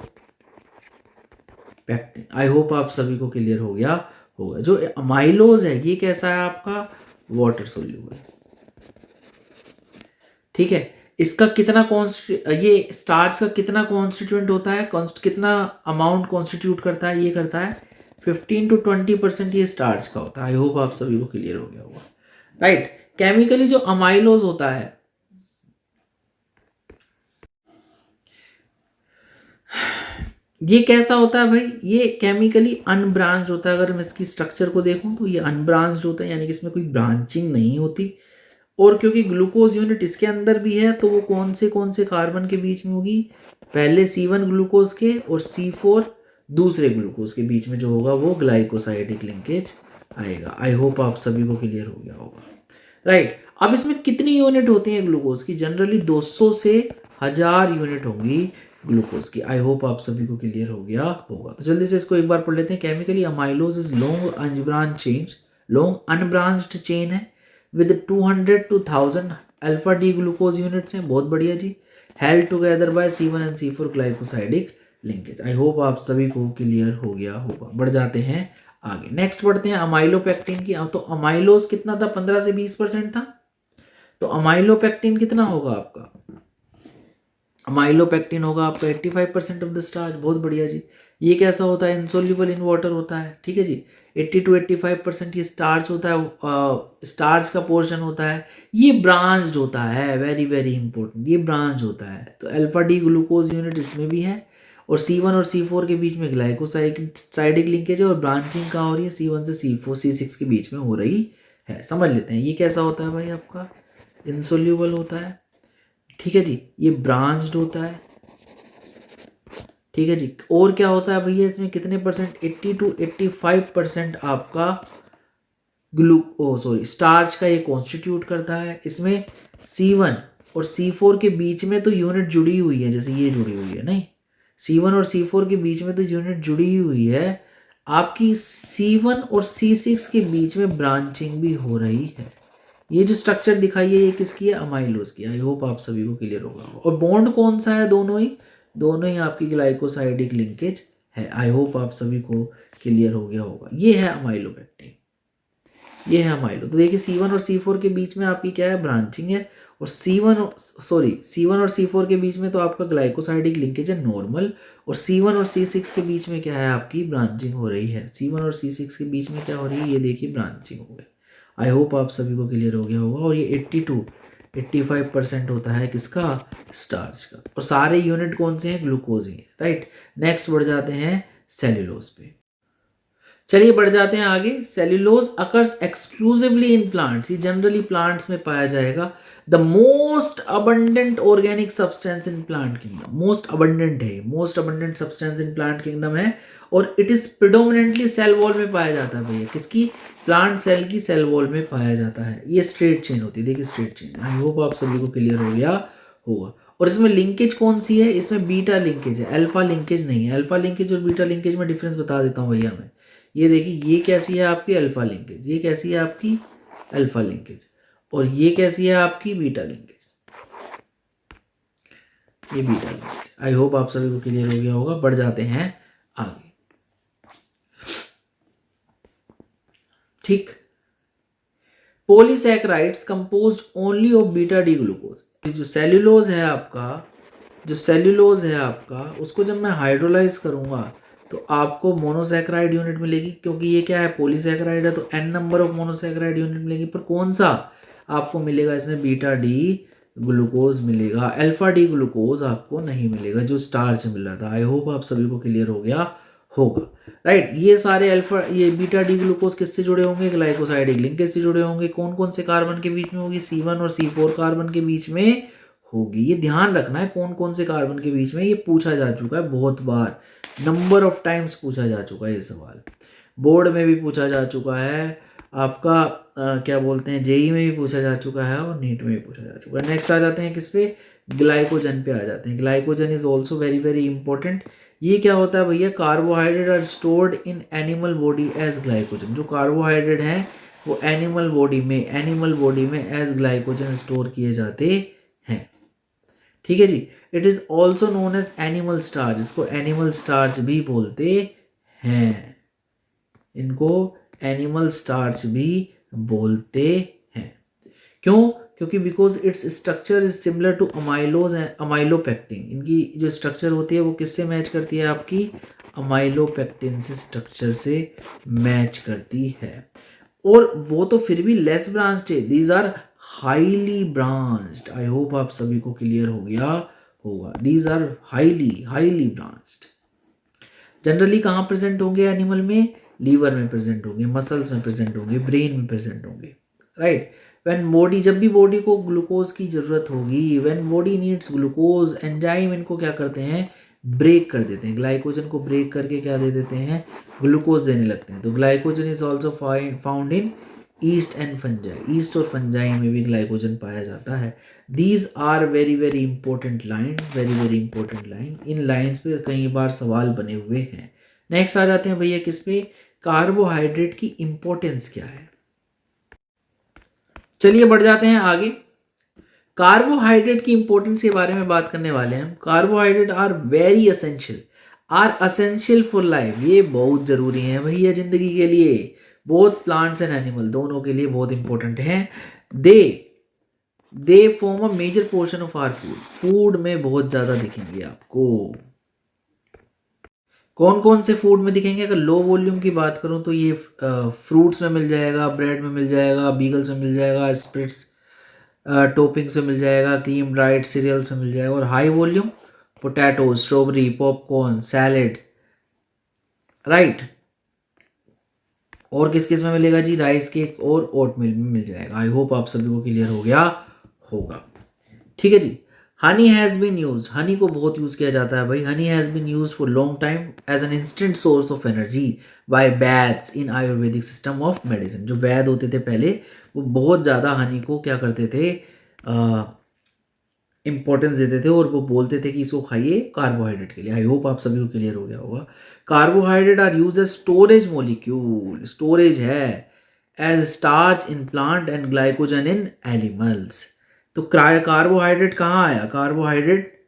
पैक्टिन। आई होप आप सभी को क्लियर हो गया होगा। जो अमाइलोज है ये कैसा है आपका, वाटर सोल्यूबल, ठीक है। इसका कितना ये स्टार्च का कितना कॉन्स्टिट्यूएंट होता है, कितना अमाउंट कॉन्स्टिट्यूट करता है, ये करता है 15 to 20% ये स्टार्च का होता है। आई होप आप सभी को क्लियर हो गया होगा, राइट। केमिकली जो अमाइलोज होता है ये कैसा होता है भाई, ये केमिकली अनब्रांच्ड होता है। अगर मैं इसकी स्ट्रक्चर को देखूं तो ये अनब्रांच्ड होता है, यानी कि इसमें कोई ब्रांचिंग नहीं होती। और क्योंकि ग्लूकोज यूनिट इसके अंदर भी है तो वो कौन से कार्बन के बीच में होगी, पहले C1 ग्लूकोज के और C4 दूसरे ग्लूकोज के बीच में जो होगा वो ग्लाइकोसाइडिक लिंकेज आएगा। आई होप आप सभी को क्लियर हो गया होगा, राइट। अब इसमें कितनी यूनिट होती है ग्लूकोज की, जनरली 200 से 1000 यूनिट होंगी ग्लूकोज की। आई होप आप सभी को क्लियर हो गया होगा। तो जल्दी से इसको एक बार पढ़ लेते हैं। Chemically amylose is long unbranched chain है with 200 to 1000 alpha D glucose units हैं। बहुत बढ़िया जी। Held together by C1 and C4 glycosidic linkage. I hope आप सभी को क्लियर हो गया होगा। बढ़ जाते हैं आगे। नेक्स्ट बढ़ते हैं अमाइलोपेक्टिन की। तो अमाइलोज कितना था, 15 से 20% था। तो अमाइलोपेक्टिन कितना होगा आपका, अमाइलोपेक्टिन होगा आपका 85% ऑफ द स्टार्च। बहुत बढ़िया जी। ये कैसा होता है, इनसोल्यूबल इन वाटर होता है। ठीक है जी। 80 to 85% ये स्टार्च होता है, स्टार्च का पोर्शन होता है। ये ब्रांच्ड होता है, वेरी वेरी इंपॉर्टेंट, ये ब्रांच होता है। तो अल्फा डी ग्लूकोज यूनिट इसमें भी है और C1 और C4 के बीच में ग्लाइकोसाइडिक लिंकेज है और ब्रांचिंग कहाँ हो रही है, C1 से C4 C6 के बीच में हो रही है। समझ लेते हैं ये कैसा होता है भाई, आपका इनसोल्यूबल होता है। ठीक है जी। ये ब्रांच्ड होता है। ठीक है जी। और क्या होता है भैया इसमें कितने परसेंट, 80 to 85% आपका स्टार्च का ये कॉन्स्टिट्यूट करता है। इसमें C1 और C4 के बीच में तो यूनिट जुड़ी हुई है, जैसे ये जुड़ी हुई है, नहीं C1 और C4 के बीच में तो यूनिट जुड़ी हुई है। आपकी C1 और C6 के बीच में ब्रांचिंग भी हो रही है। ये जो स्ट्रक्चर दिखाई है ये किसकी है, अमाइलोज की। आई होप आप सभी को क्लियर होगा। और बॉन्ड कौन सा है, दोनों ही आपकी ग्लाइकोसाइडिक लिंकेज है। आई होप आप सभी को क्लियर हो गया होगा। ये है अमाइलोपेक्टिन, ये है अमाइलो। तो देखिए C1 और C4 के बीच में आपकी क्या है, ब्रांचिंग है। और C1 और C4 के बीच में तो आपका ग्लाइकोसाइडिक लिंकेज है नॉर्मल। और C1 और C6 के बीच में क्या है, आपकी ब्रांचिंग हो रही है। C1 और C6 के बीच में क्या हो रही है, ये देखिए ब्रांचिंग हो गई। आई होप आप सभी को क्लियर हो गया होगा। और ये 80 to 85% होता है किसका, स्टार्च का। और सारे यूनिट कौन से हैं, ग्लूकोज ही है, राइट। नेक्स्ट बढ़ जाते हैं सेल्यूलोज पे। चलिए बढ़ जाते हैं आगे। Cellulose occurs exclusively in plants, ये जनरली प्लांट्स में पाया जाएगा। The most abundant organic substance in plant kingdom, most abundant है, most abundant substance in plant kingdom है। और it is predominantly cell wall में पाया जाता है भैया, किसकी, प्लांट सेल की सेल वॉल में पाया जाता है। ये स्ट्रेट चेन होती है, देखिए स्ट्रेट चेन। आई होप आप सभी को क्लियर हो गया होगा। और इसमें लिंकेज कौन सी है, इसमें बीटा लिंकेज है, अल्फा लिंकेज नहीं है। अल्फा लिंकेज और बीटा लिंकेज में डिफरेंस बता देता हूँ भैया मैं। ये देखिए ये कैसी है आपकी अल्फा लिंकेज, ये कैसी है आपकी अल्फा लिंकेज, और ये कैसी है आपकी बीटा लिंकेज, ये बीटा लिंकेज। आई होप आप सभी को क्लियर हो गया होगा। बढ़ जाते हैं आगे। ठीक। Polysaccharides composed only of beta D glucose. जो सेल्यूलोज है आपका, उसको जब मैं हाइड्रोलाइज करूंगा तो आपको मोनोसैकेराइड यूनिट मिलेगी, क्योंकि ये क्या है, पॉलीसैकेराइड है, तो n number of monosaccharide unit मिलेगी। पर कौन सा आपको मिलेगा, इसमें बीटा डी ग्लूकोज मिलेगा, अल्फा डी ग्लूकोज आपको नहीं मिलेगा जो स्टार्च मिल रहा था। आई होप आप सभी को क्लियर हो गया होगा, राइट। ये सारे ये बीटा डी ग्लूकोज किससे जुड़े होंगे, ग्लाइकोसाइडिक लिंकेज से जुड़े होंगे। कौन कौन से कार्बन के बीच में होगी, C1 और C4 कार्बन के बीच में होगी। ये ध्यान रखना है कौन कौन से कार्बन के बीच में, ये पूछा जा चुका है बहुत बार, नंबर ऑफ टाइम्स पूछा जा चुका है ये सवाल। बोर्ड में भी पूछा जा चुका है आपका, क्या बोलते हैं, जेई में भी पूछा जा चुका है और नीट में भी पूछा जा चुका है। नेक्स्ट आ जाते हैं किस पे, ग्लाइकोजन पे आ जाते हैं। Glycogen is also very very important. ये क्या होता है भैया, carbohydrate are stored in animal body as glycogen. जो कार्बोहाइड्रेट हैं वो एनिमल बॉडी में एज ग्लाइकोजन स्टोर किए जाते हैं। ठीक है जी। It is also known as animal starch, इसको एनिमल स्टार्च भी बोलते हैं, इनको एनिमल स्टार्च भी बोलते हैं। क्यों, क्योंकि because its structure is similar to amylose and amylopectin. इनकी जो स्ट्रक्चर होती है वो किससे मैच करती है, आपकी अमाइलोपेक्टिन से स्ट्रक्चर से मैच करती है। और वो तो फिर भी लेस ब्रांच्ड है, these are highly branched. I hope आप सभी को क्लियर हो गया होगा। These are highly branched. Generally कहाँ प्रेजेंट होंगे एनिमल में, लीवर में प्रेजेंट होंगे, मसल्स में प्रेजेंट होंगे, ब्रेन में प्रेजेंट होंगे, राइट। व्हेन बॉडी, जब भी बॉडी को ग्लूकोज की जरूरत होगी, when body needs glucose, enzyme इनको क्या करते हैं, ब्रेक कर देते हैं, ग्लाइकोजन को ब्रेक करके क्या दे देते हैं, ग्लूकोज देने लगते हैं। तो glycogen is also found in yeast and fungi, yeast और फंजाई में भी ग्लाइकोजन पाया जाता है। These are very very important line, very very important line. इन लाइन्स पे कई बार सवाल बने हुए हैं। नेक्स्ट आ जाते हैं भैया किस पे, कार्बोहाइड्रेट की इंपॉर्टेंस क्या है। चलिए बढ़ जाते हैं आगे। कार्बोहाइड्रेट की इंपॉर्टेंस के बारे में बात करने वाले हैं हम। Carbohydrate are very essential, are essential for life. ये बहुत जरूरी है भैया जिंदगी के लिए, बोथ प्लांट्स एंड एनिमल दोनों के लिए बहुत इंपॉर्टेंट है। They form a major portion of our food, food में बहुत ज्यादा दिखेंगे आपको। कौन कौन से फूड में दिखेंगे, अगर लो वॉल्यूम की बात करूं तो ये फ्रूट्स में मिल जाएगा, ब्रेड में मिल जाएगा, बीगल्स में मिल जाएगा, स्प्रिट्स टॉपिंग्स में मिल जाएगा, क्रीम ड्राइड सीरियल्स में मिल जाएगा। और high volume potato, strawberry, popcorn, salad, right. और किस किस में मिलेगा जी, राइस केक और ओट मिल में मिल जाएगा। आई होप आप सभी को क्लियर हो गया होगा। ठीक है जी। Honey has been use, honey को बहुत यूज़ किया जाता है भाई। Honey has been use for long time as an instant source of energy by वैद्स in Ayurvedic system of medicine. जो वैद होते थे पहले, वो बहुत ज़्यादा हनी को क्या करते थे, इंपॉर्टेंस देते थे और वो बोलते थे कि इसको खाइए कार्बोहाइड्रेट के लिए। आई होप आप सभी को क्लियर हो गया होगा। Carbohydrate are use as storage molecule, storage है, as starch in plant and glycogen in animals. तो कार्बोहाइड्रेट कहाँ आया, कार्बोहाइड्रेट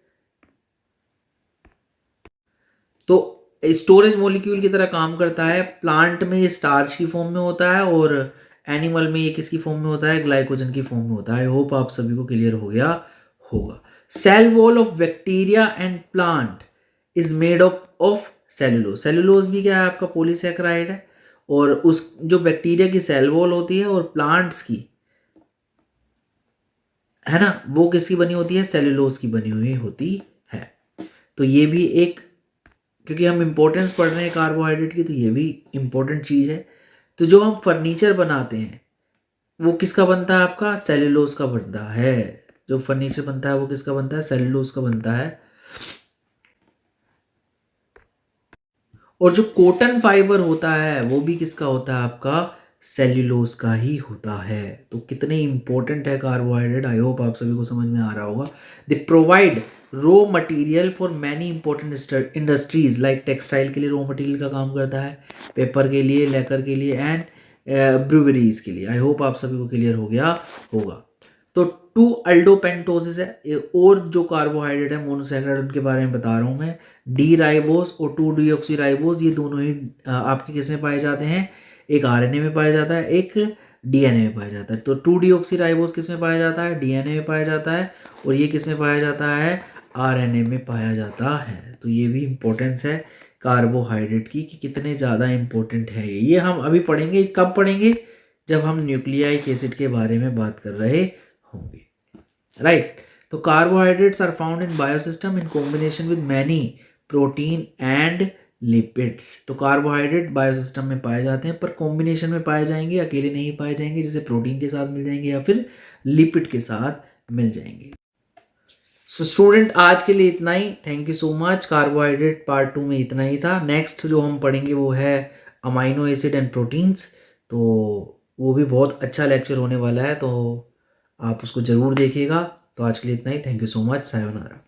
तो स्टोरेज मॉलिक्यूल की तरह काम करता है। प्लांट में ये स्टार्च की फॉर्म में होता है और एनिमल में ये किसकी फॉर्म में होता है, ग्लाइकोजन की फॉर्म में होता है। आई होप आप सभी को क्लियर हो गया होगा। Cell wall of bacteria and plant is made up of cellulose. Cellulose भी क्या है आपका, पॉलीसैकेराइड है। और उस जो बैक्टीरिया की सेल वॉल होती है और प्लांट्स की है ना, वो किसकी बनी होती है, सेलुलोज की बनी हुई होती है। तो ये भी एक, क्योंकि हम इंपॉर्टेंस पढ़ रहे हैं कार्बोहाइड्रेट की, तो ये भी इंपॉर्टेंट चीज़ है। तो जो हम फर्नीचर बनाते हैं वो किसका बनता है आपका, सेलुलोज का बनता है। जो फर्नीचर बनता है वो किसका बनता है, सेलुलोज का बनता है। और जो कॉटन फाइबर होता है वो भी किसका होता है आपका, सेल्यूलोज का ही होता है। तो कितने इंपॉर्टेंट है कार्बोहाइड्रेट, आई होप आप सभी को समझ में आ रहा होगा। They provide raw material for many important industries, like textile के लिए रॉ मटेरियल का काम करता है, पेपर के लिए, लेकर के लिए, एंड ब्रूवरीज के लिए। आई होप आप सभी को क्लियर हो गया होगा। तो 2 अल्डोपेंटोसिस है, और जो कार्बोहाइड्रेट है मोनोसैकेराइड, उनके बारे में बता रहा हूँ मैं। डी राइबोस और 2 डीऑक्सीराइबोस, ये दोनों ही आपके किस में पाए जाते हैं, एक आरएनए में पाया जाता है, एक डीएनए में पाया जाता है। तो 2 डीऑक्सीराइबोस किस में पाया जाता है, डीएनए में पाया जाता है। और ये किस में पाया जाता है, आरएनए में पाया जाता है। तो ये भी इंपॉर्टेंस है कार्बोहाइड्रेट की कि कितने ज़्यादा इंपॉर्टेंट है ये हम अभी पढ़ेंगे। कब पढ़ेंगे, जब हम न्यूक्लियाइक एसिड के बारे में बात कर रहे होंगे, राइट। तो carbohydrates are found in biosystem in combination with many protein and lipids. तो कार्बोहाइड्रेट बायोसिस्टम में पाए जाते हैं, पर कॉम्बिनेशन में पाए जाएंगे, अकेले नहीं पाए जाएंगे। जैसे प्रोटीन के साथ मिल जाएंगे या फिर लिपिड के साथ मिल जाएंगे। सो स्टूडेंट, आज के लिए इतना ही। Thank you so much. Carbohydrate part 2 में इतना ही था। नेक्स्ट जो हम पढ़ेंगे वो है अमाइनो एसिड एंड प्रोटीन्स। तो वो भी बहुत अच्छा लेक्चर होने वाला है, तो आप उसको ज़रूर देखिएगा। तो आज के लिए इतना ही। Thank you so much. Sayonara.